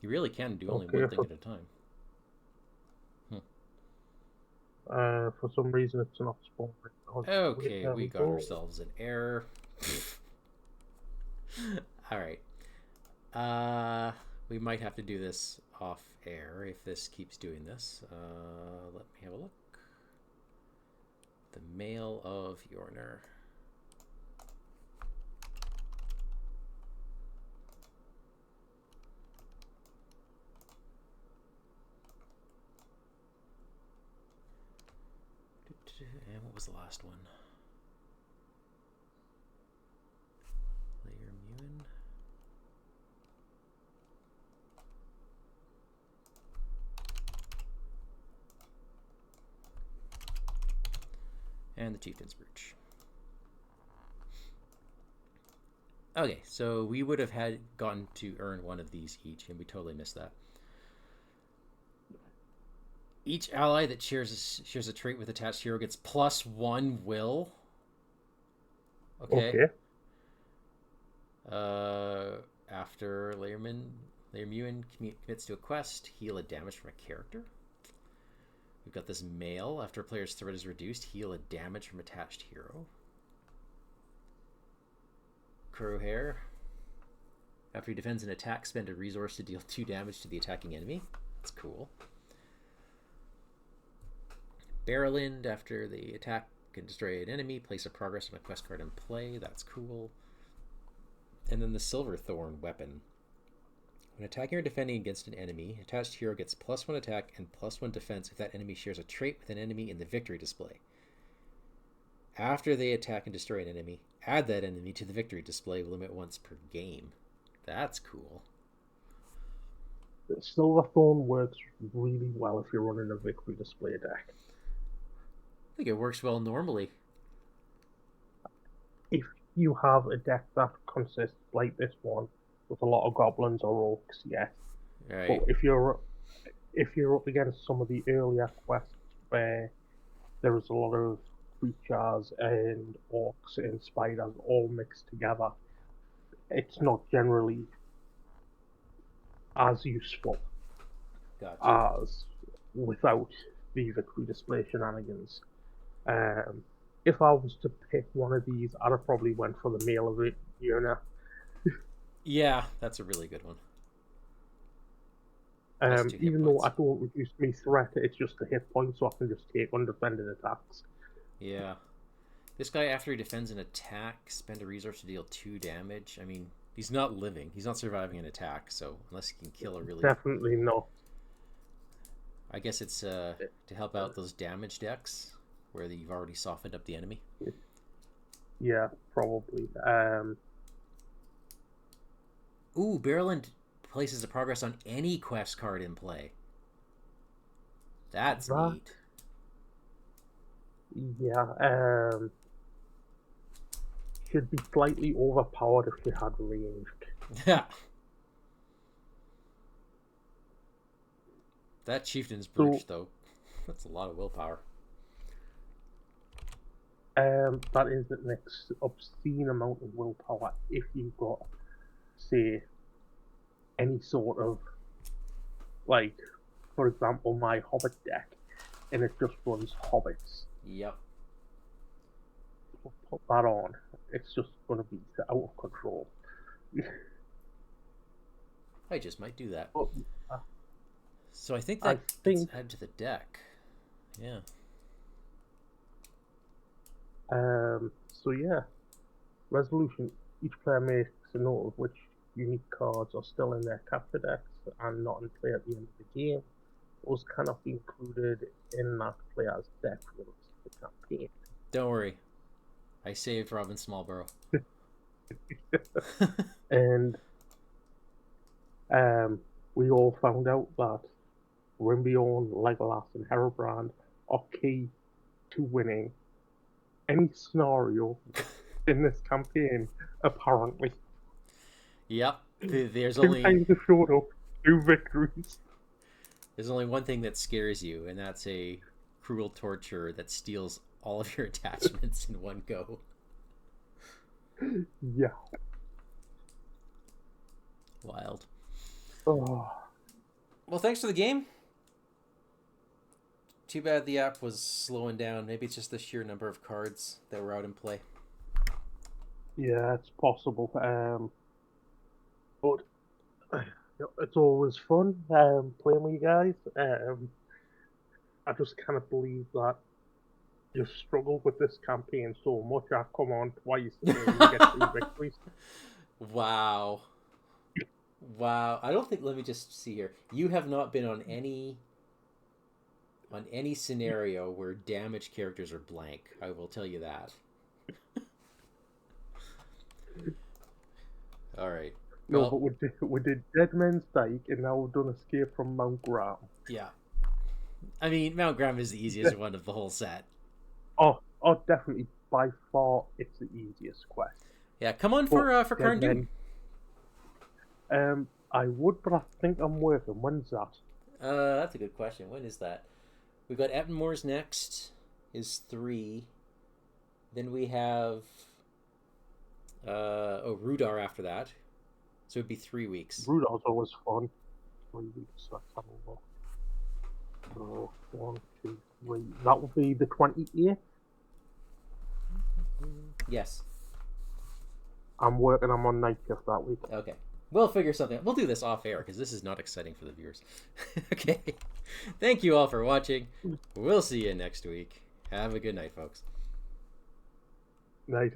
You really can do only one thing at a time. For some reason it's not spawning. Okay, we got ourselves an error. Alright. We might have to do this off air if this keeps doing this. Let me have a look. The Mail of Yorner. And what was the last one? Layer Mewin. And the Chieftain's Brooch. Okay, so we would have gotten to earn one of these each, and we totally missed that. Each ally that shares a trait with attached hero gets +1 will. Okay. After Layer Mewin commits to a quest, heal a damage from a character. We've got this Mail. After a player's threat is reduced, heal a damage from attached hero. Crowhair. After he defends an attack, spend a resource to deal 2 damage to the attacking enemy. That's cool. Barrelind. After the attack can destroy an enemy, place a progress on a quest card in play. That's cool. And then the Silverthorn weapon. When attacking or defending against an enemy, attached hero gets +1 attack and +1 defense if that enemy shares a trait with an enemy in the victory display. After they attack and destroy an enemy, add that enemy to the victory display, limit once per game. That's cool. Silverthorn works really well if you're running a victory display deck. I think it works well normally. If you have a deck that consists like this one with a lot of goblins or orcs, yes. Right. But if you're up against some of the earlier quests where there is a lot of creatures and orcs and spiders all mixed together, it's not generally as useful as without the victory display shenanigans. If I was to pick one of these, I'd have probably went for the Mail of Yorner. Yeah, that's a really good one. Even though I don't reduce my threat, it's just a hit point, so I can just take undefended attacks. Yeah. This guy, after he defends an attack, spend a resource to deal 2 damage. I mean, he's not living. He's not surviving an attack, so unless he can kill a really... Definitely not. I guess it's to help out those damage decks where you've already softened up the enemy. Yeah, probably. Ooh, Barrelind places a progress on any quest card in play. That's neat. Yeah, should be slightly overpowered if you had ranged. Yeah. That Chieftain's Brooch, though, that's a lot of willpower. That is an obscene amount of willpower if you've got, say, any sort of, like, for example, my Hobbit deck, and it just runs Hobbits. Yep. Put that on. It's just going to be out of control. I just might do that. But, so I think that gets added to the deck. Yeah. So yeah, resolution. Each player makes a note of which unique cards are still in their capture decks and not in play at the end of the game. Those cannot be included in that player's deck for the rest of the campaign. Don't worry. I saved Robin Smallborough. And we all found out that Rimbiorn, Legolas, and Herobrand are key to winning any scenario in this campaign, apparently. Yep. There's Two only times they've showed up, 2 victories. there's only one thing that scares you, and that's a cruel torture that steals all of your attachments in one go. Yeah. Wild. Oh. Well, thanks for the game. Too bad the app was slowing down. Maybe it's just the sheer number of cards that were out in play. Yeah, it's possible. But it's always fun playing with you guys. I just can't believe that you've struggled with this campaign so much. I've come on twice and you get 2 victories. Wow. Wow. I don't think, let me just see here. You have not been on any scenario where damaged characters are blank. I will tell you that. All right. No, Well, but we did Dead Man's Dyke, and now we've done Escape from Mount Graham. yeah. I mean, Mount Graham is the easiest one of the whole set. Oh, definitely. By far, it's the easiest quest. Yeah, come on for Karn Doom. I would, but I think I'm working. When's that? That's a good question. When is that? We've got Ettenmoor's next is 3. Then we have Rudar after that. So it'd be 3 weeks. Rudar's always fun. 3 weeks. Let's have a look. So 1, 2, 3. That would be the 28th. Yes. I'm working. I'm on night shift that week. Okay. We'll figure something out. We'll do this off air because this is not exciting for the viewers. Okay. Thank you all for watching. We'll see you next week. Have a good night, folks. Night.